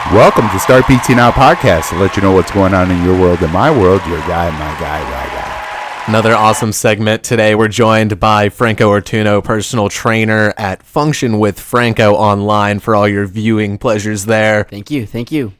Welcome to Start PT Now podcast to let you know what's going on in your world and my world. Your guy, my guy. Another awesome segment today. We're joined by Franco Ortuno, personal trainer at Function with Franco online for all your viewing pleasures there. Thank you. Thank you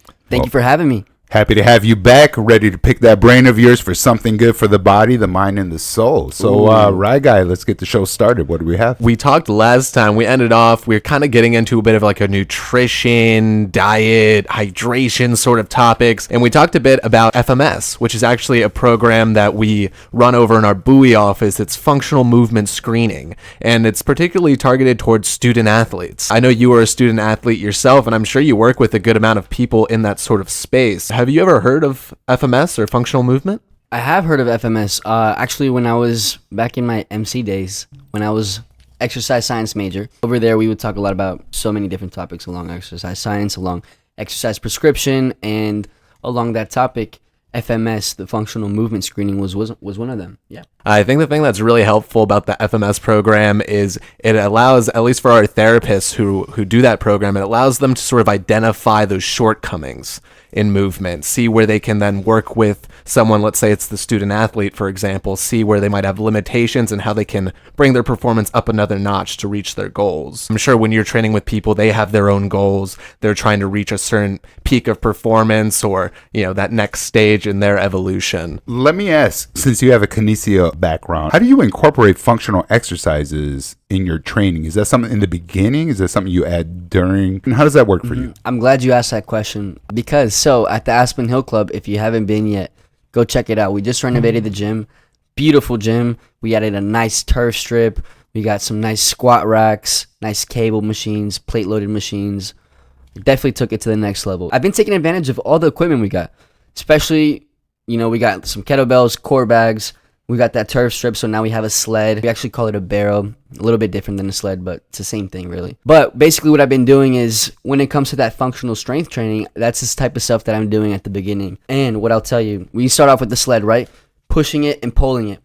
for having me. Happy to have you back, ready to pick that brain of yours for something good for the body, the mind, and the soul. So, right, guy, let's get the show started. What do we have? We talked last time. We ended off, we were kind of getting into a bit of like a nutrition, diet, hydration sort of topics. And we talked a bit about FMS, which is actually a program that we run over in our Bowie office. It's functional movement screening, and it's particularly targeted towards student athletes. I know you are a student athlete yourself, and I'm sure you work with a good amount of people in that sort of space. Have you ever heard of FMS or functional movement? I have heard of FMS. Actually, when I was back in my MC days, when I was exercise science major, over there we would talk a lot about so many different topics along exercise science, along exercise prescription, and along that topic, FMS, the functional movement screening, was one of them. Yeah. I think the thing that's really helpful about the FMS program is it allows, at least for our therapists who do that program, it allows them to sort of identify those shortcomings in movement, see where they can then work with someone, let's say it's the student athlete, for example, see where they might have limitations and how they can bring their performance up another notch to reach their goals. I'm sure when you're training with people, they have their own goals. They're trying to reach a certain peak of performance or, that next stage in their evolution. Let me ask, since you have a kinesia background, how do you incorporate functional exercises in your training? Is that something in the beginning? Is that something you add during? And how does that work for you? I'm glad you asked that question because at the Aspen Hill Club, if you haven't been yet, go check it out. We just renovated the gym. Beautiful gym. We added a nice turf strip. We got some nice squat racks, nice cable machines, plate loaded machines. Definitely took it to the next level. I've been taking advantage of all the equipment we got, especially, we got some kettlebells, core bags. We got that turf strip, so now we have a sled. We actually call it a barrel. A little bit different than a sled, but it's the same thing, really. But basically what I've been doing is, when it comes to that functional strength training, that's this type of stuff that I'm doing at the beginning. And what I'll tell you, we start off with the sled, right? Pushing it and pulling it.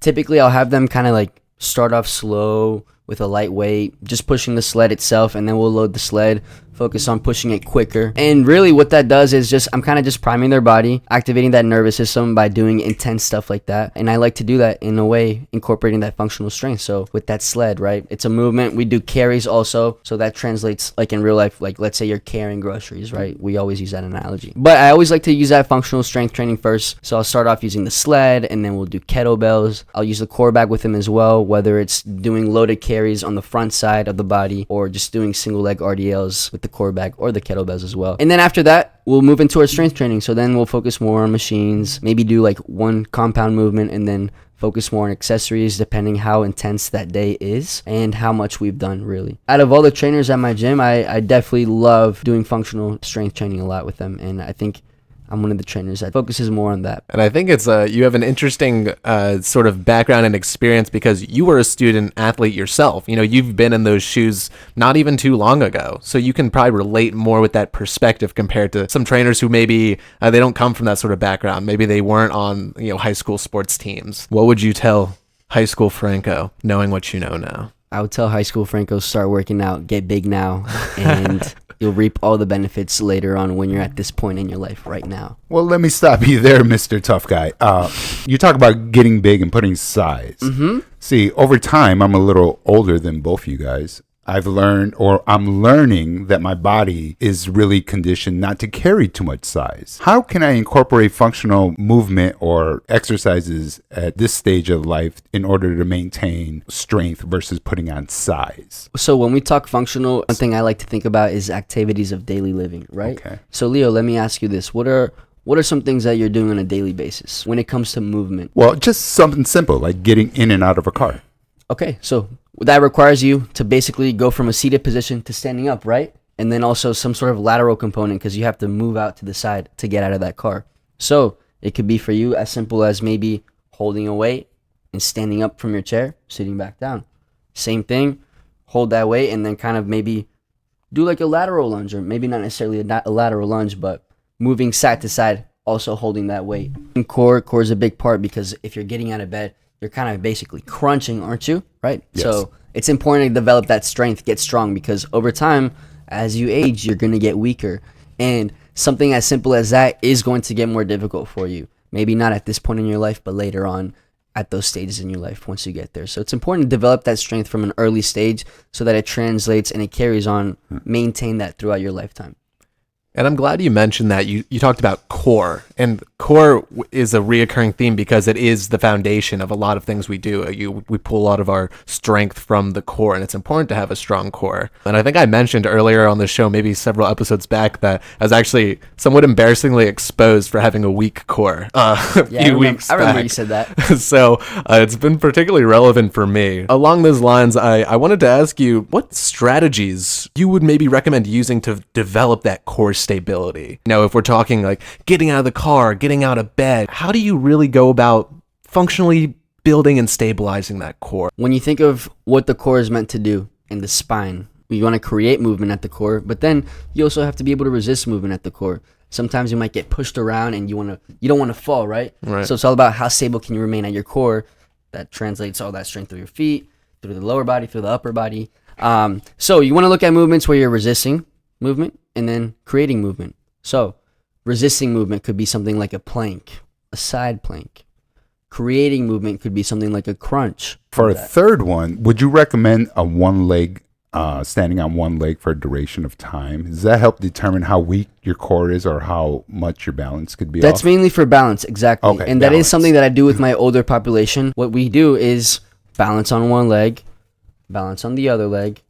Typically, I'll have them kind of like start off slow with a light weight, just pushing the sled itself, and then we'll load the sled, focus on pushing it quicker. And really what that does is I'm kind of just priming their body, activating that nervous system by doing intense stuff like that. And I like to do that in a way, incorporating that functional strength. So with that sled, right, it's a movement. We do carries also. So that translates like in real life, like let's say you're carrying groceries, right? We always use that analogy. But I always like to use that functional strength training first. So I'll start off using the sled, and then we'll do kettlebells. I'll use the core bag with them as well, whether it's doing loaded carries on the front side of the body or just doing single leg RDLs with the core bag or the kettlebells as well. And then after that, we'll move into our strength training. So then we'll focus more on machines, maybe do like one compound movement, and then focus more on accessories depending how intense that day is and how much we've done, really. Out of all the trainers at my gym, I definitely love doing functional strength training a lot with them, and I think I'm one of the trainers that focuses more on that. And I think it's you have an interesting sort of background and experience because you were a student athlete yourself. You've been in those shoes not even too long ago. So you can probably relate more with that perspective compared to some trainers who maybe they don't come from that sort of background. Maybe they weren't on high school sports teams. What would you tell high school Franco, knowing what you know now? I would tell high school Franco, start working out, get big now, and you'll reap all the benefits later on when you're at this point in your life right now. Well, let me stop you there, Mr. Tough Guy. You talk about getting big and putting size. Mm-hmm. See, over time, I'm a little older than both of you guys. I'm learning that my body is really conditioned not to carry too much size. How can I incorporate functional movement or exercises at this stage of life in order to maintain strength versus putting on size? So when we talk functional, one thing I like to think about is activities of daily living, right? Okay. So Leo, let me ask you this. What are some things that you're doing on a daily basis when it comes to movement? Well, just something simple like getting in and out of a car. Okay, so that requires you to basically go from a seated position to standing up, right? And then also some sort of lateral component because you have to move out to the side to get out of that car. So it could be for you as simple as maybe holding a weight and standing up from your chair, sitting back down. Same thing, hold that weight and then kind of maybe do like a lateral lunge, or maybe not necessarily a lateral lunge, but moving side to side, also holding that weight. And core is a big part because if you're getting out of bed, you're kind of basically crunching, aren't you? Right? Yes. So it's important to develop that strength, get strong, because over time, as you age, you're going to get weaker. And something as simple as that is going to get more difficult for you. Maybe not at this point in your life, but later on at those stages in your life once you get there. So it's important to develop that strength from an early stage so that it translates and it carries on, maintain that throughout your lifetime. And I'm glad you mentioned that. You talked about core, and core is a reoccurring theme because it is the foundation of a lot of things we do. We pull a lot of our strength from the core, and it's important to have a strong core. And I think I mentioned earlier on the show, maybe several episodes back, that I was actually somewhat embarrassingly exposed for having a weak core weeks back. I remember you said that. So it's been particularly relevant for me. Along those lines, I wanted to ask you what strategies you would maybe recommend using to develop that core stability. Now, if we're talking like getting out of the car, getting out of bed, how do you really go about functionally building and stabilizing that core? When you think of what the core is meant to do in the spine, you want to create movement at the core, but then you also have to be able to resist movement at the core. Sometimes you might get pushed around and you don't want to fall, right? So it's all about how stable can you remain at your core. That translates all that strength through your feet, through the lower body, through the upper body. So you want to look at movements where you're resisting movement and then creating movement. So resisting movement could be something like a plank, a side plank. Creating movement could be something like a crunch. For a third one, would you recommend a one leg, standing on one leg for a duration of time? Does that help determine how weak your core is or how much your balance could be That's off? mainly for balance, exactly. Okay, and balance. that is something that I do with my older population. What we do is balance on one leg, balance on the other leg.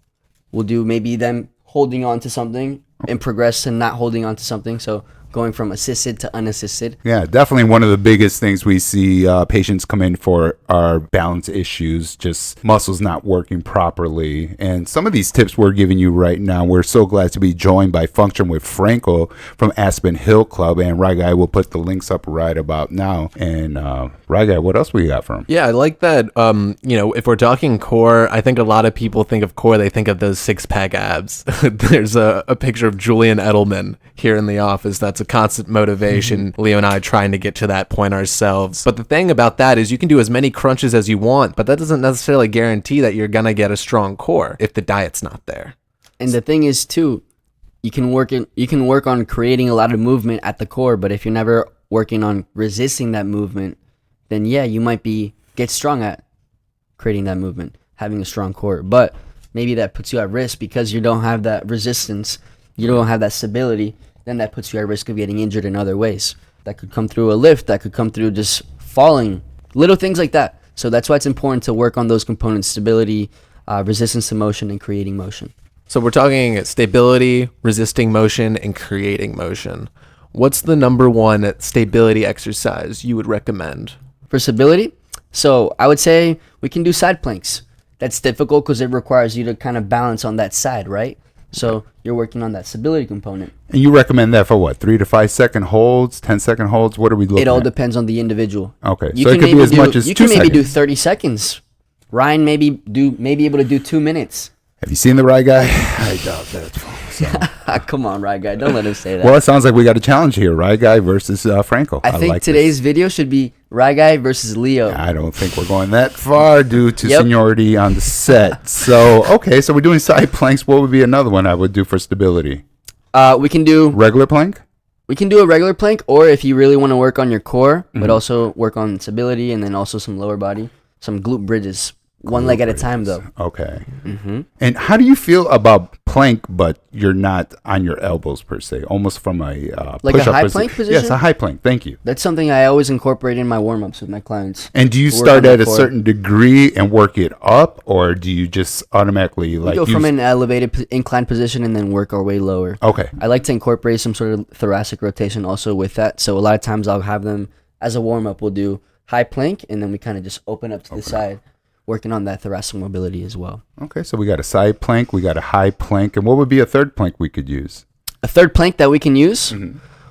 We'll do maybe them holding on to something and progress to not holding on to something. So going from assisted to unassisted. Yeah, definitely one of the biggest things we see patients come in for are balance issues, just muscles not working properly. And some of these tips we're giving you right now, we're so glad to be joined by Function with Franco from Aspen Hill Club. And Guy will put the links up right about now. And Guy, what else we got from? Yeah, I like that. If we're talking core, I think a lot of people think of core, they think of those six-pack abs. There's a picture of Julian Edelman here in the office. That's a constant motivation. Leo and I trying to get to that point ourselves. But the thing about that is you can do as many crunches as you want, but that doesn't necessarily guarantee that you're gonna get a strong core if the diet's not there. And the thing is too, you can work on creating a lot of movement at the core, but if you're never working on resisting that movement, then yeah, you might get strong at creating that movement, having a strong core. But maybe that puts you at risk because you don't have that resistance, you don't have that stability. Then that puts you at risk of getting injured in other ways. That could come through a lift, that could come through just falling, little things like that. So that's why it's important to work on those components: stability, resistance to motion, and creating motion. So we're talking stability, resisting motion, and creating motion. What's the number one stability exercise you would recommend? For stability, so I would say we can do side planks. That's difficult because it requires you to kind of balance on that side, right? So you're working on that stability component. And you recommend that for what? 3 to 5 second holds, 10-second holds? What are we looking at? It all depends on the individial. Okay, so it could be as much as 2 seconds. You can maybe do 30 seconds. Ryan may be able to do 2 minutes. Have you seen the Guy? I doubt that. So. Come on, Guy. Don't let him say that. Well, it sounds like we got a challenge here. Guy versus Franco. I think like today's video should be Guy versus Leo. I don't think we're going that far due to seniority on the set. So, okay, so we're doing side planks. What would be another one I would do for stability? We can do regular plank? We can do a regular plank, or if you really want to work on your core, but also work on stability and then also some lower body, some glute bridges. One leg at a time, though. Okay. And how do you feel about plank, but you're not on your elbows per se, almost from a like a high plank position? Yes, a high plank. Thank you. That's something I always incorporate in my warm-ups with my clients. And do you start at a certain degree and work it up, or do you just automatically we go from an elevated inclined position and then work our way lower? Okay. I like to incorporate some sort of thoracic rotation also with that. So a lot of times I'll have them as a warm-up. We'll do high plank, and then we kind of just open up to the side, working on that thoracic mobility as well. Okay, so we got a side plank, we got a high plank, and what would be a third plank we could use? A third plank that we can use?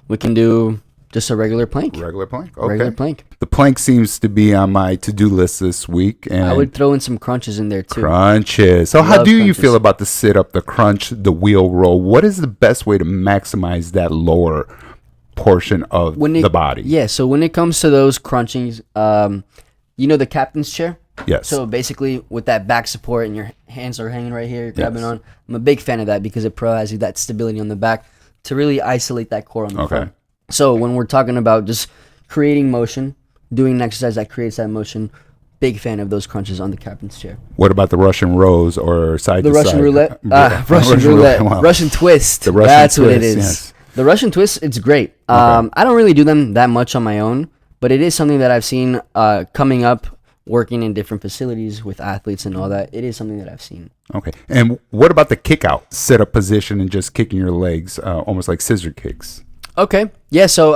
We can do just a regular plank. Regular plank, okay. Regular plank. The plank seems to be on my to-do list this week. And I would throw in some crunches in there too. Crunches. So how do you feel about the sit-up, the crunch, the wheel roll? What is the best way to maximize that lower portion of the body? Yeah, so when it comes to those crunchings, you know the captain's chair? Yes. So basically with that back support and your hands are hanging right here, you're grabbing on. I'm a big fan of that because it provides you that stability on the back to really isolate that core on the Okay. front. So when we're talking about just creating motion, doing an exercise that creates that motion, big fan of those crunches on the captain's chair. What about the Russian rows or side The to Russian side? roulette, Yeah, Russian roulette, wow. Russian twist. The Russian That's what it twist, is. yes. The Russian twist, it's great. I don't really do them that much on my own, but it is something that I've seen coming up, working in different facilities with athletes and all that. It is something that I've seen. Okay. And what about the kick out, sit up position and just kicking your legs, almost like scissor kicks? Okay. Yeah, so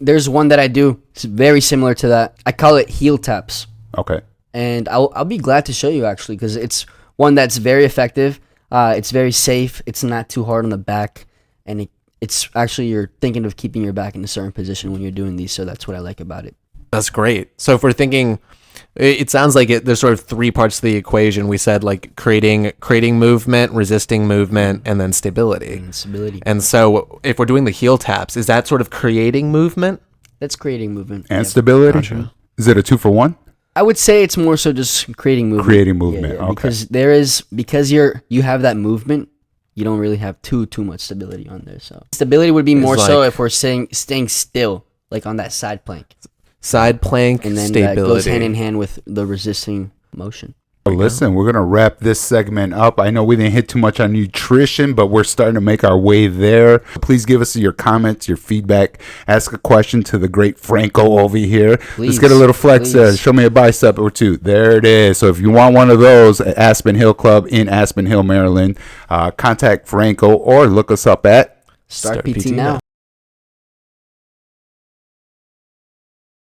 there's one that I do. It's very similar to that. I call it heel taps. Okay. And I'll be glad to show you, actually, because it's one that's very effective. It's very safe. It's not too hard on the back. And it's actually, you're thinking of keeping your back in a certain position when you're doing these. So that's what I like about it. That's great. So if we're thinking, it sounds like there's sort of three parts to the equation. We said like creating movement, resisting movement, and then stability. And stability. And so if we're doing the heel taps, is that sort of creating movement? That's creating movement. And Yeah. stability? Gotcha. Is it a 2-for-1? I would say it's more so just creating movement. Creating movement, okay. Because you have that movement, you don't really have too much stability on there. So stability would be more so like- if we're staying still, like on that side plank, Side plank, and then stability. that goes hand in hand with the resisting motion. Listen, we're going to wrap this segment up. I know we didn't hit too much on nutrition, but we're starting to make our way there. Please give us your comments, your feedback. Ask a question to the great Franco over here. Let's get a little flex. Please. Show me a bicep or two. There it is. So if you want one of those at Aspen Hill Club in Aspen Hill, Maryland, contact Franco or look us up at Start PT now.